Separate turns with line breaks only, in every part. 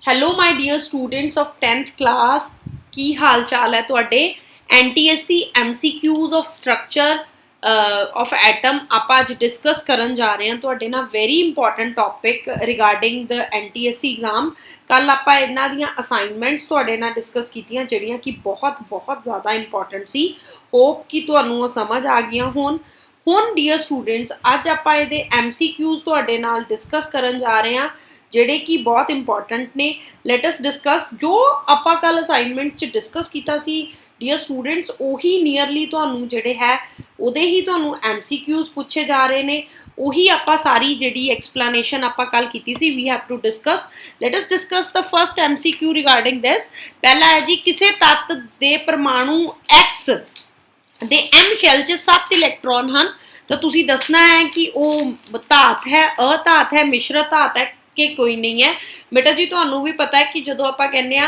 Hello my dear students of 10th class की हाल चाल है तुहाडे NTSC MCQs of structure of atom आप अज डिस्कस करन जा रहे हैं तुहाडे नाल very important topic regarding the NTSC exam कल आप इन्हां दियां असाइनमेंट्स तुहाडे नाल डिस्कस कीतियां जिहड़ियां कि बहुत बहुत ज़्यादा इंपॉर्टेंट सी होप कि तुहानूं समझ आ गईयां हुण डियर स्टूडेंट्स अज आप इहदे MCQs तुहाडे नाल डिस्कस करन जा रहे हैं ਜਿਹੜੇ कि बहुत इंपॉर्टेंट ने लेट अस डिस्कस जो ਆਪਾਂ कल असाइनमेंट च डिस्कस किया सी डियर स्टूडेंट्स ਉਹੀ ਨੀਅਰਲੀ ਤੁਹਾਨੂੰ ਜਿਹੜੇ ਹੈ ਉਹਦੇ ਹੀ ਤੁਹਾਨੂੰ MCQs ਪੁੱਛੇ ਜਾ ਰਹੇ ਨੇ ਉਹੀ ਆਪਾਂ ਸਾਰੀ ਜਿਹੜੀ ਐਕਸਪਲੇਨੇਸ਼ਨ ਆਪਾਂ ਕੱਲ ਕੀਤੀ ਸੀ we have to discuss let us discuss the first MCQ regarding this ਪਹਿਲਾ ਹੈ ਜੀ ਕਿਸੇ ਤੱਤ ਦੇ ਪਰਮਾਣੂ X ਦੇ M ਸ਼ੈਲ 'ਚ 7 ਇਲੈਕਟ੍ਰੋਨ ਹਨ ਤਾਂ ਤੁਸੀਂ ਦੱਸਣਾ ਹੈ ਕਿ ਉਹ ਧਾਤ ਹੈ ਅਧਾਤ ਹੈ ਮਿਸ਼ਰਤ ਧਾਤ ਹੈ कि कोई नहीं है बेटा जी तुहानू भी पता है कि जो आप कहने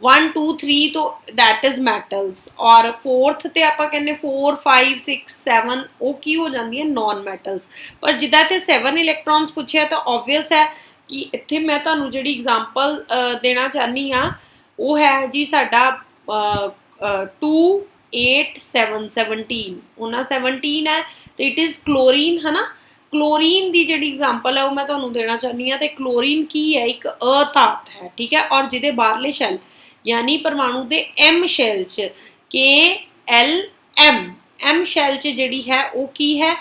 1 2 3 तो दैट इज मैटल्स और फोर्थ ते आप कहने 4 5 6 7 वो की हो जाती है नॉन मैटल्स पर जिदा इत्थे 7 इलैक्ट्रॉन्स पूछे तो ऑबवियस है कि इत्थे मैं तुहानू जिहड़ी एग्जाम्पल देना चाहनी हाँ वो है जी साडा 2 8 7 17 उन्ना 17 है तो इट इज़ क्लोरीन है ना क्लोरीन की जी एग्जाम्पल है वो मैं तुहानू देना चाहनी हाँ तो क्लोरीन की है एक अधात है ठीक है और जिदे बाहरले शैल यानी परमाणु के M शैल च KLM M शैल च जिहड़ी है वो की है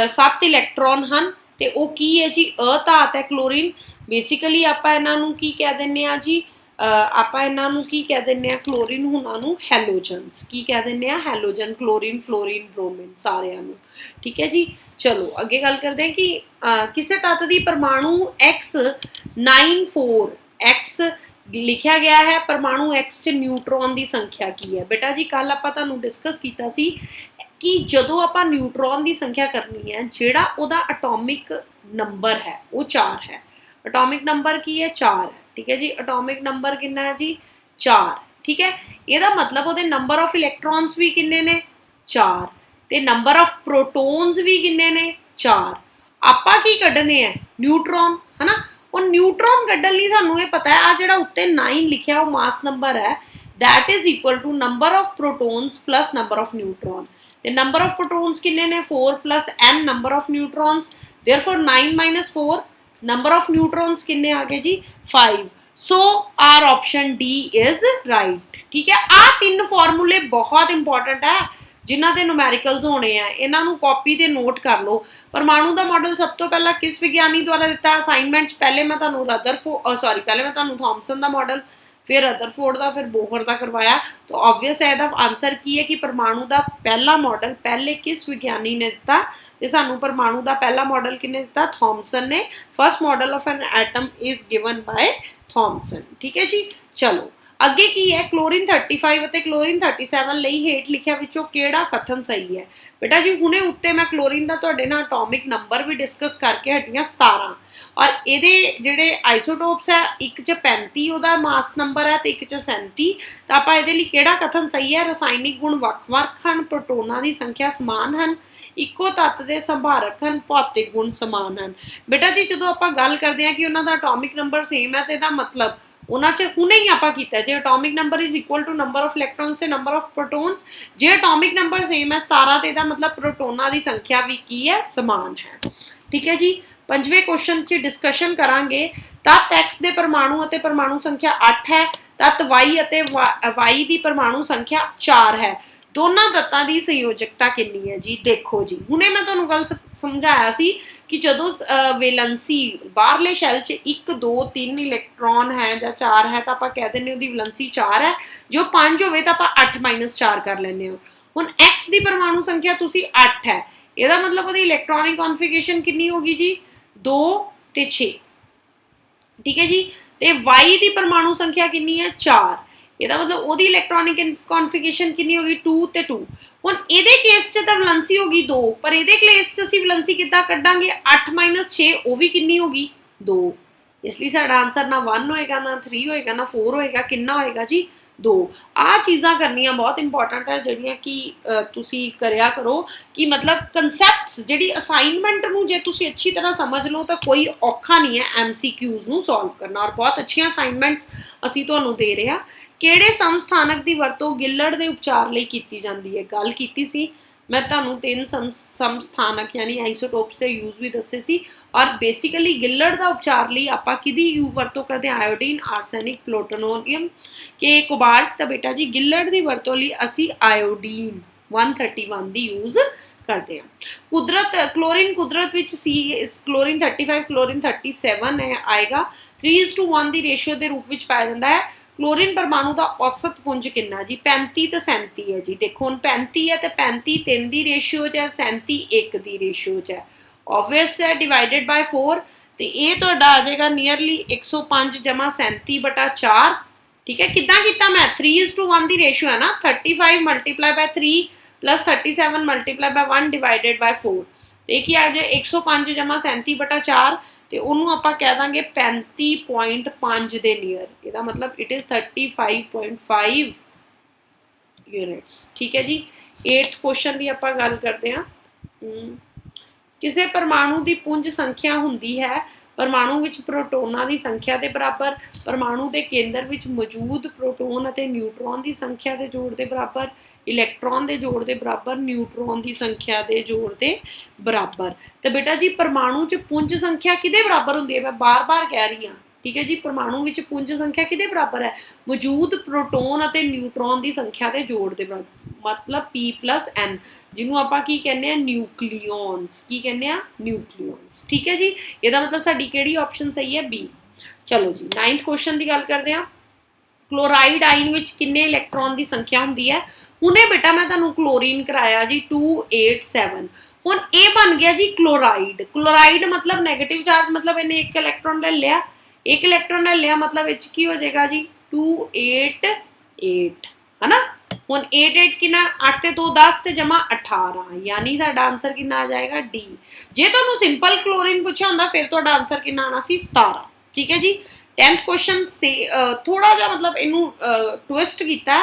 7 इलैक्ट्रॉन हैं तो वो की है जी अधात है क्लोरीन बेसिकली आप इन्हों की कह दें जी आप इन्हों की कह दें क्लोरीन हुणां हैलोजनस की कह दें हैलोजन क्लोरीन फ्लोरीन ब्रोमीन सारिਆਂ ਨੂੰ ठीक है जी चलो अगे गल करते हैं कि किसी तत्त की परमाणु X 94 X लिखा गया है परमाणु X च न्यूट्रॉन की संख्या की है बेटा जी कल आप डिस्कस किया सी कि जदों आप न्यूट्रॉन की संख्या करनी है जिहड़ा उहदा एटॉमिक नंबर है वो 4 है एटॉमिक नंबर की है 4 है ठीक है जी एटॉमिक नंबर कितना है जी 4 ठीक है यदा मतलब वो नंबर ऑफ इलैक्ट्रॉन्स भी किन्ने ने 4 ते नंबर ऑफ प्रोटोन्स भी किन्ने ने 4 आपां की कड्ढने है न्यूट्रॉन है ना और न्यूट्रॉन कड्ढण लई सानूं ये पता है आ जिहड़ा उत्ते 9 लिखिआ वो मास नंबर है that is equal to number of protons plus number of neutron ते नंबर ऑफ प्रोटोन्स किन्ने ने 4 plus n number of neutrons therefore 9 minus 4 number of neutrons किन्ने आ गए जी 5 so our option D is right ठीक है आ 3 फॉर्मूले बहुत इंपॉर्टेंट है जिन्हों के न्यूमैरिकल्स होने हैं इन्हों कॉपी से नोट कर लो परमाणु का मॉडल सब तो पहला किस विज्ञानी द्वारा दिता असाइनमेंट पहले मैं तुहानू पहले मैं तुहानू थॉमसन का मॉडल फिर रदरफोर्ड का फिर बोहर का करवाया तो ऑबवियस है इसका आंसर की है कि परमाणु का पहला मॉडल पहले किस विज्ञानी ने दिता तो सानू परमाणु का पहला मॉडल किने दिता थॉमसन ने first model of an atom is given by Thomson ठीक है जी चलो अगे की है क्लोरीन 35 और क्लोरीन 37 लई हेठ लिखिया विचों केड़ा कथन सही है बेटा जी हुणे उत्ते मैं क्लोरीन का तुहाडे नाल एटॉमिक नंबर भी डिस्कस करके हटियां 17 और इहदे जिहड़े आइसोटोप्स है एक च 35 उहदा मास नंबर है तो एक च 37 तो आपां इहदे लई केड़ा कथन सही है रसायनिक गुण वख-वख हन प्रोटोनां की संख्या समान हन इक्को तत्त दे संभारक हन भौतिक गुण समान हन बेटा जी जदों आपां गल करदे हां कि उन्हां दा एटॉमिक नंबर सेम है तो इहदा मतलब उन्हां च हुणे ही आपां कीता जे atomic number is equal to number of electrons ते नंबर ऑफ प्रोटोन्स जे एटॉमिक नंबर सेम है 17 तो इसका मतलब प्रोटोनां की संख्या भी की है समान है ठीक है जी 5वें क्वेश्चन च डिस्कशन करांगे तत्त X दे परमाणु अते परमाणु संख्या 8 है तत्त Y अते Y की परमाणु संख्या 4 है दोनों तत्तां की संयोजकता कितनी है जी देखो जी हुणे मैं तुहानूं गल समझाया सी कि जदों वेलेंसी बाहरले शैल च 1 2 3 इलैक्ट्रॉन है या 4 है तो आप कह दें उसकी वेलेंसी 4 है जो 5 होवे तो आप 8 माइनस 4 कर लेने हुण X की परमाणु संख्या तुसी 8 है इसका मतलब वो इलैक्ट्रॉनिक कॉन्फिगरेशन कितनी होगी जी 2 ते 6 ठीक है जी तो Y की परमाणु संख्या कितनी है 4 ਇਹਦਾ मतलब वो इलैक्ट्रॉनिक कॉन्फिगरेशन कितनी होगी 2 ते 2 हुण ਇਹਦੇ केस च तो वैलेंसी होगी 2 पर ਇਹਦੇ केस च ਅਸੀਂ वैलेंसी किद्दां कड्डांगे 8 माइनस 6 वो भी कितनी होगी 2 इसलिए साडा आंसर ना 1 होएगा ना 3 होएगा ना 4 होएगा कितना होएगा जी 2 ਆ ਚੀਜ਼ਾਂ ਕਰਨੀਆਂ ਬਹੁਤ ਇੰਪੋਰਟੈਂਟ ਹੈ ਜਿਹੜੀਆਂ ਕਿ ਤੁਸੀਂ ਕਰਿਆ ਕਰੋ ਕਿ ਮਤਲਬ ਕਨਸੈਪਟਸ ਜਿਹੜੀ ਅਸਾਈਨਮੈਂਟ ਨੂੰ ਜੇ ਤੁਸੀਂ ਅੱਛੀ ਤਰ੍ਹਾਂ ਸਮਝ ਲਓ ਤਾਂ ਕੋਈ ਔਖਾ ਨਹੀਂ ਹੈ MCQs ਨੂੰ ਸੋਲਵ ਕਰਨਾ ਔਰ ਬਹੁਤ ਅੱਛੀਆਂ ਅਸਾਈਨਮੈਂਟਸ ਅਸੀਂ ਤੁਹਾਨੂੰ ਦੇ ਰਹੇ ਹਾਂ ਕਿਹੜੇ ਸਮਸਥਾਨਕ ਦੀ ਵਰਤੋਂ ਗਿੱਲੜ ਦੇ ਉਪਚਾਰ ਲਈ ਕੀਤੀ ਜਾਂਦੀ ਹੈ ਗੱਲ ਕੀਤੀ ਸੀ मैं ਤੁਹਾਨੂੰ 3 ਸਮਸਥਾਨਕ यानी आइसोटोप्स से यूज भी दसे सी और बेसिकली गिल्लड़ का उपचार ਲਈ ਆਪਾਂ ਕਿਹਦੀ ਵਰਤੋਂ ਕਰਦੇ ਹਾਂ ਆਇਓਡੀਨ ਆਰਸੈਨਿਕ ਪਲੂਟੋਨੀਅਮ ਕਿ ਕੋਬਾਲਟ ਤਾਂ ਬੇਟਾ ਜੀ ਗਿੱਲੜ ਦੀ ਵਰਤੋਂ ਲਈ ਅਸੀਂ ਆਇਓਡੀਨ 131 ਦੀ ਯੂਜ਼ ਕਰਦੇ ਹਾਂ ਕੁਦਰਤ ਕਲੋਰੀਨ ਕੁਦਰਤ ਵਿੱਚ ਸੀ ਕਲੋਰੀਨ 35 ਕਲੋਰੀਨ 37 ਹੈ ਆਏਗਾ 3:1 ਦੀ ਰੇਸ਼ੀਓ ਦੇ ਰੂਪ ਵਿੱਚ ਪਾਇਆ ਜਾਂਦਾ ਹੈ क्लोरीन परमाणु का औसत पुंज कितना जी 35 तो 37 है जी देखो हम 35 है तो 35 3 की रेशियो च है 37 1 की रेशियो च है ऑब्वियस है डिवाइडेड बाय 4 तो ये तो आ जाएगा नीयरली 105 जमा 37/4 ठीक है कितना कितना मैं 3:1 की रेशियो है ना 35 multiply by 3 plus 37 multiply by 1 divided by 4 तो ये आ जाए 105 जमा 37/4 ਤੇ ਉਹਨੂੰ ਆਪਾਂ ਕਹਿ ਦਾਂਗੇ 35.5 ਦੇ ਨੀਅਰ ਇਹਦਾ ਮਤਲਬ ਇਟ ਇਜ਼ 35.5 ਯੂਨਿਟਸ ਠੀਕ ਹੈ ਜੀ 8th ਕੁਐਸਚਨ ਦੀ ਆਪਾਂ ਗੱਲ ਕਰਦੇ ਹਾਂ ਕਿਸੇ ਪਰਮਾਣੂ ਦੀ ਪੁੰਜ ਸੰਖਿਆ ਹੁੰਦੀ ਹੈ ਪਰਮਾਣੂ ਵਿੱਚ ਪ੍ਰੋਟੋਨਾਂ ਦੀ ਸੰਖਿਆ ਦੇ ਬਰਾਬਰ ਪਰਮਾਣੂ ਦੇ ਕੇਂਦਰ ਵਿੱਚ ਮੌਜੂਦ ਪ੍ਰੋਟੋਨ ਅਤੇ ਨਿਊਟਰੋਨ ਦੀ ਸੰਖਿਆ ਦੇ ਜੋੜ ਦੇ ਬਰਾਬਰ इलैक्ट्रॉन के जोड़ के बराबर न्यूट्रॉन की संख्या के जोड़ के बराबर तो बेटा जी परमाणु च पुंज संख्या किदे बराबर होंदी है मैं बार बार कह रही हाँ ठीक है जी परमाणु में पुंज संख्या किदे बराबर है मौजूद प्रोटोन और न्यूट्रॉन की संख्या के जोड़ के बराबर मतलब P+N जिन्हों आप की कहने न्यूक्लियॉन्स की कहने न्यूक्लियॉन्स ठीक है जी यदा मतलब साडी किहड़ी ऑप्शन सही है B चलो जी 9th क्वेश्चन की गल करते हैं क्लोराइड आइन विच किन्ने इलैक्ट्रॉन की संख्या होंदी है हुणे बेटा मैं तुहानूं क्लोरीन कराया जी 287 हुण ये बन गया जी क्लोराइड क्लोराइड मतलब नैगेटिव चार्ज मतलब इन्हें एक इलैक्ट्रॉन ले लिया एक इलैक्ट्रॉन ले लिया मतलब इच की हो जाएगा जी 288 है ना हुण 88 कितना 8 ते 2 10 ते जमा 18 यानी साडा आंसर कितना आ जाएगा डी जे तुहानूं सिंपल क्लोरीन पुछिया हुंदा फिर तुहाडा आंसर कितना आना सी 17 ठीक है जी 10th क्वेश्चन से थोड़ा जा मतलब इनू ट्विस्ट किया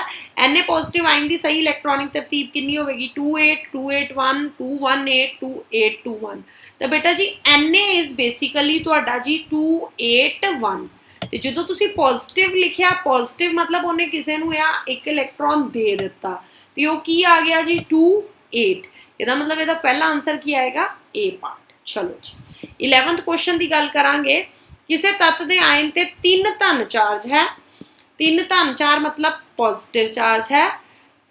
Na पॉजिटिव आइन की सही इलैक्ट्रॉनिक तरतीब कितनी होगी 28 281 218 2821 तो बेटा जी Na इज बेसिकली तुहाडा जी 281 तो जो तुसी पॉजिटिव लिखिया पॉजिटिव मतलब उन्हें किसी नूं एक इलैक्ट्रॉन दे दिता तो वह की आ गया जी 28 ਇਹਦਾ मतलब ਇਹਦਾ पहला आंसर की आएगा A पार्ट चलो जी 11th क्वेश्चन की गल करांगे किसी तत्त के आयन ते 3 धन चार्ज है 3 धन चार्ज मतलब पॉजिटिव चार्ज है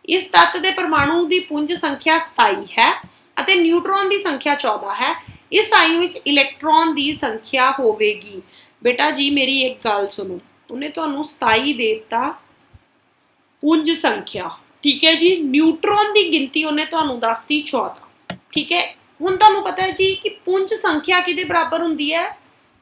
इस तत्त के परमाणु की पुंज संख्या 27 है और न्यूट्रॉन की संख्या 14 है इस आयन में इलैक्ट्रॉन की संख्या होगी बेटा जी मेरी एक गल सुनो उन्हें तुहानूं 27 दे दिता पुंज संख्या ठीक है जी न्यूट्रॉन की गिनती उन्हें तुहानूं दसती 14 ठीक है हुण तुहानूं पता है जी कि पुंज संख्या किहदे बराबर हुंदी है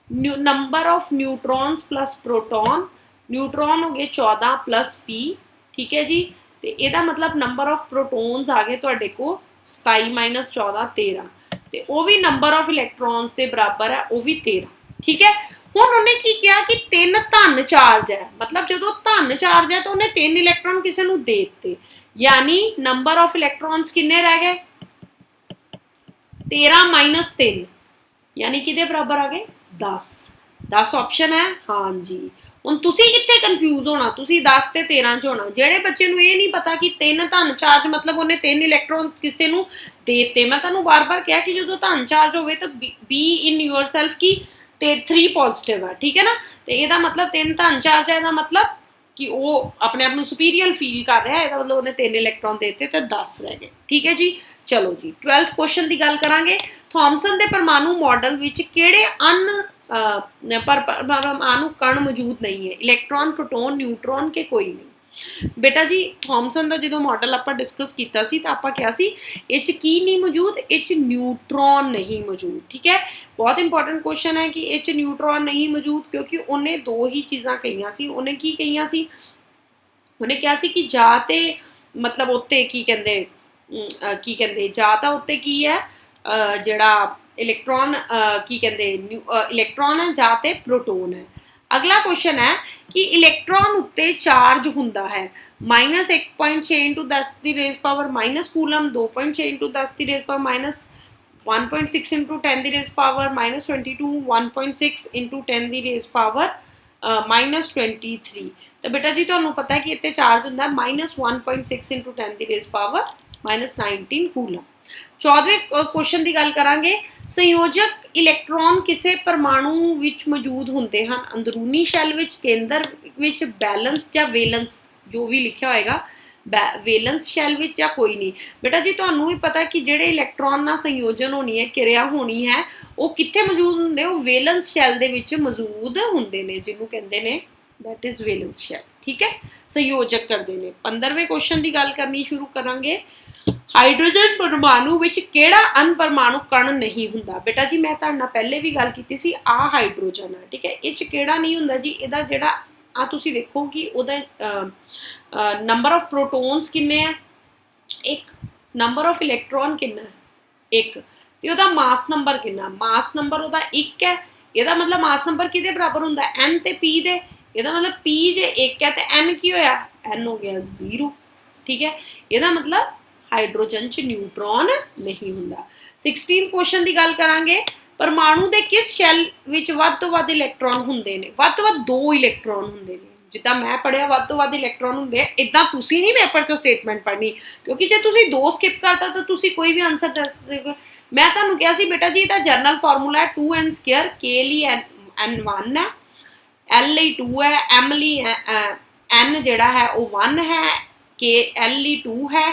number of neutrons plus proton neutron हो गए 14 प्लस P ठीक है जी तो यदा मतलब नंबर ऑफ प्रोटोन्स आ गए तुहाडे को 27 माइनस 14 13 तो वह भी नंबर ऑफ इलैक्ट्रॉन्स के बराबर है वह भी 13 ठीक है हुण उन्हें की किया कि 3 धन चार्ज है मतलब जो धन चार्ज है तो उन्हें 3 इलैक्ट्रॉन किसी नूं दे दिते यानी नंबर ऑफ इलैक्ट्रॉन्स किन्ने रह गए 13 माइनस 3 यानी किहदे बराबर आ गए 10 ऑप्शन है हाँ जी हुण तुसीं कित्थे कंफ्यूज होना तुसीं 10 ते 13 च होना जेड़े बच्चे नूं ये नहीं पता कि 3 धन चार्ज मतलब उन्हें 3 इलैक्ट्रॉन किसी नूं देते मैं तुहानूं बार बार कहा कि जो धन चार्ज होवे तो बी इन योरसेल्फ की 3 पॉजिटिव है ठीक है ना तो यदा मतलब 3 धन चार्ज है मतलब कि वो अपने आप नूं सुपीरियर फील कर रहा है मतलब उन्हें 3 इलैक्ट्रॉन देते तो 10 रह गए ठीक है जी चलो जी 12th क्वेश्चन की गल करांगे थॉमसन के परमाणु मॉडल विच किहड़े परमाणु कण मौजूद नहीं है इलैक्ट्रॉन प्रोटोन न्यूट्रॉन के कोई नहीं बेटा जी थॉमसन का जो मॉडल आप डिस्कस किया तो आप क्या इस की नहीं मौजूद इस न्यूट्रॉन नहीं मौजूद ठीक है बहुत इंपॉर्टेंट क्वेश्चन है कि इस न्यूट्रॉन नहीं मौजूद क्योंकि उन्हें 2 ही चीज़ां कहियां सी उन्हें की कहियां सी उन्हें क्या सी कि जा ते मतलब उत्ते की कहते जा तां उत्ते की है जिहड़ा इलैक्ट्रॉन की कहते इलैक्ट्रॉन है जाते प्रोटोन है अगला क्वेश्चन है कि इलैक्ट्रॉन उत्ते चार्ज हुंदा है -1.6 इंटू 10 की rays power minus coulomb, 2.6 into 10 की रेज़ पावर माइनस 1.6 इंटू 10 की रेज़ पावर -22, 1.6 इंटू 10 की रेज़ पावर -23। तो बेटा जी तुहानू पता है कि इत्ते चार्ज हुंदा -1.6 इंटू 10 की रेज़ पावर -19 कूलम। 14वें क्वेश्चन की गल करांगे, संयोजक इलैक्ट्रॉन किसे परमाणु विच मौजूद होंदे हन? अंदरूनी शैल विच, केंद्र विच, बैलेंस या वेलेंस, जो भी लिखा होएगा वेलेंस शैल विच या कोई नहीं। बेटा जी तुहानू भी पता है कि जिहड़े इलैक्ट्रॉन नाल संयोजन होनी है, किरिया होनी है, वो कित्थे मौजूद होंदे? वो वेलेंस शैल दे विच मौजूद होंदे ने, जिन्हों कहंदे ने दैट इज वेलेंस शैल। ठीक है, संयोजक करते हैं। 15वें क्वेश्चन की गल करनी शुरू करांगे, हाइड्रोजन परमाणु विच केड़ा अनपरमाणु कण नहीं हुंदा? बेटा जी मैं तुहाडे नाल पहले भी गल कीती सी, आ हाइड्रोजन है, ठीक है, इच केड़ा नहीं हुंदा जी? इहदा जिहड़ा आ तुसीं देखो कि उहदा नंबर ऑफ प्रोटॉन्स किन्ने आ? एक। नंबर ऑफ इलैक्ट्रॉन किन्ना है? एक। ते उहदा मास नंबर किन्ना? मास नंबर उहदा 1 है। इहदा मतलब मास नंबर किहदे बराबर हुंदा? n ते p दे। इहदा मतलब p जे 1 है ते n की होया? n हो गया 0। ठीक है, इहदा मतलब हाइड्रोजन च न्यूट्रॉन नहीं हुंदा। 16 क्वेश्चन की गल करांगे, परमाणु दे किस शैल विच वध तो वध इलैक्ट्रॉन हुंदे ने? वध तो वध 2 इलैक्ट्रॉन हुंदे ने। जिद्दां मैं पढ़िया वध तो वध इलैक्ट्रॉन हुंदे आ, इदां तुसीं नहीं पेपर च स्टेटमेंट पढ़नी, क्योंकि जे तुसीं 2 स्किप करता तो तुसीं कोई भी आंसर दस दोगे। मैं तुहानूं कहा सी बेटा जी इहदा जनरल फार्मूला है 2n², k लई n1 है, l लई 2 है, m लई n जिहड़ा है वो 1 है, k l लई 2 है,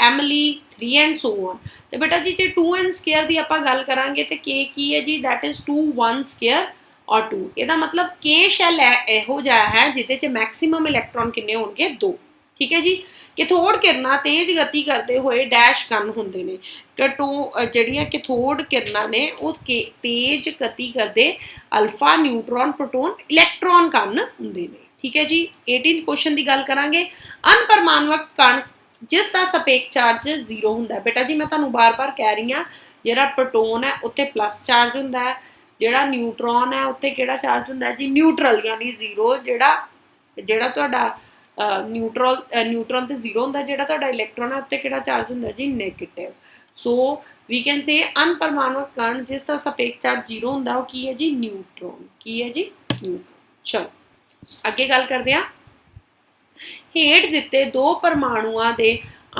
m लई 3 एंड सो ऑन। तो बेटा जी जे 2n² की आपां गल करांगे तो k की है जी? दैट इज 2 1² और 2। ਇਹਦਾ मतलब k शैल ਇਹੋ ਜਿਹਾ है जिहदे च मैक्सिमम इलैक्ट्रॉन किन्ने होणगे? 2। ठीक है जी। कैथोड किरणां तेज गति करते हुए डैश कण हुंदे ने। ਜਿਹੜੀਆਂ कैथोड किरणां ने वो तेज गति करते अल्फा, न्यूट्रॉन, प्रोटॉन, इलैक्ट्रॉन कण हुंदे ने। ठीक है जी। 18 क्वेश्चन की गल करांगे, अनपरमाणुक कण जिस का सपेक चार्ज 0 हुंदा है। बेटा जी मैं तुहानूं बार बार कह रही हाँ, जिहड़ा प्रोटोन है उत्ते प्लस चार्ज हुंदा है, जिहड़ा न्यूट्रॉन है उत्ते किहड़ा चार्ज हुंदा है जी? न्यूट्रल, यानी 0। जिहड़ा तुहाडा न्यूट्रॉन ते 0 हुंदा, जिहड़ा तुहाडा इलैक्ट्रॉन है उत्ते किहड़ा चार्ज हुंदा जी? Negative. So we can say अनपरमाणुक कण जिस का सपेक चार्ज 0 हुंदा वो की है जी? न्यूट्रॉन। की है जी? न्यूट्रॉन। चलो अगे गल करदे आ, ਹੇਠ ਦਿੱਤੇ 2 ਪਰਮਾਣੂਆਂ ਦੇ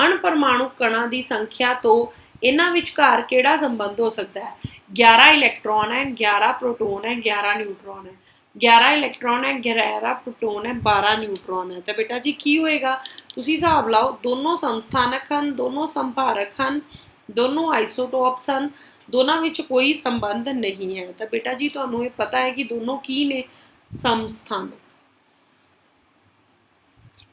ਅਣਪਰਮਾਣੂ ਕਣਾਂ ਦੀ ਸੰਖਿਆ ਤੋਂ ਇਹਨਾਂ ਵਿਚਕਾਰ ਕਿਹੜਾ ਸੰਬੰਧ ਹੋ ਸਕਦਾ ਹੈ? 11 ਇਲੈਕਟ੍ਰॉन है, 11 प्रोटॉन है, 11 न्यूट्रॉन है। 11 इलैक्ट्रॉन है, 11 प्रोटॉन है, 12 न्यूट्रॉन है। तो बेटा जी की होएगा? तुसीं हिसाब लाओ, दोनों समस्थानक हैं, दोनों संभारक हैं, दोनों आइसोटोप्स हैं, दोनों विच कोई संबंध नहीं है। तो बेटा जी तुहानूं ये पता है कि दोनों की ने? समस्थानक।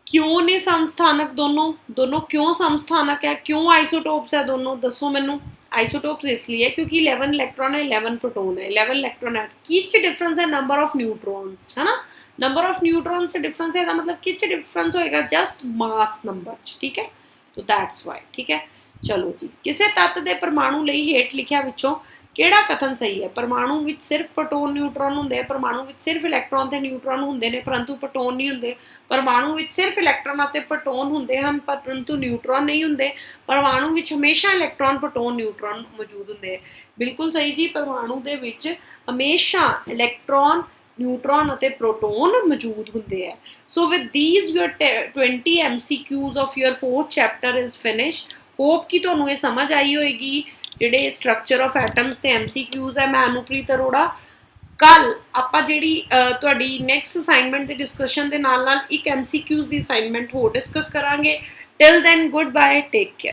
क्यों ने समस्थानक? दोनों क्यों समस्थानक है? क्यों आइसोटोप्स है दोनों? दसो मैनू। आइसोटोप्स इसलिए क्योंकि 11 इलैक्ट्रॉन है, 11 प्रोटॉन है, 11 इलैक्ट्रॉन है। किच डिफरेंस है? नंबर ऑफ न्यूट्रॉन्स, है ना? नंबर ऑफ न्यूट्रॉन्स से डिफरेंस है, मतलब किच डिफरेंस होएगा? Just mass number. ठीक है, तो दैट्स वाई। ठीक है, चलो जी। किसी तत्त के परमाणु लई हेठ लिखिया विचों ਕਿਹੜਾ कथन सही है? परमाणु विच सिर्फ प्रोटॉन न्यूट्रॉन हुंदे, परमाणु विच सिर्फ इलैक्ट्रॉन ते न्यूट्रॉन हुंदे ने परंतु प्रोटॉन नहीं हुंदे, परमाणु विच सिर्फ इलैक्ट्रॉन अते प्रोटॉन हुंदे हन परंतु न्यूट्रॉन नहीं हुंदे, परमाणु विच हमेशा इलैक्ट्रॉन, प्रोटॉन, न्यूट्रॉन मौजूद हुंदे। बिल्कुल सही जी, परमाणु दे विच हमेशा इलैक्ट्रॉन, न्यूट्रॉन अते प्रोटॉन मौजूद हुंदे है। So with these your 20 MCQs of your 4th chapter is finished. Hope कि तुहानूं ये समझ आई होएगी ਜਿਹੜੇ स्ट्रक्चर ऑफ एटम्स ਤੇ MCQs है। मैं अनुप्रीत अरोड़ा। ਕੱਲ ਆਪਾਂ ਜਿਹੜੀ ਤੁਹਾਡੀ ਨੈਕਸਟ ਅਸਾਈਨਮੈਂਟ ਦੇ ਡਿਸਕਸ਼ਨ ਦੇ ਨਾਲ ਨਾਲ ਇੱਕ MCQs ਦੀ ਅਸਾਈਨਮੈਂਟ ਹੋਰ ਡਿਸਕਸ ਕਰਾਂਗੇ। Till then goodbye, take care.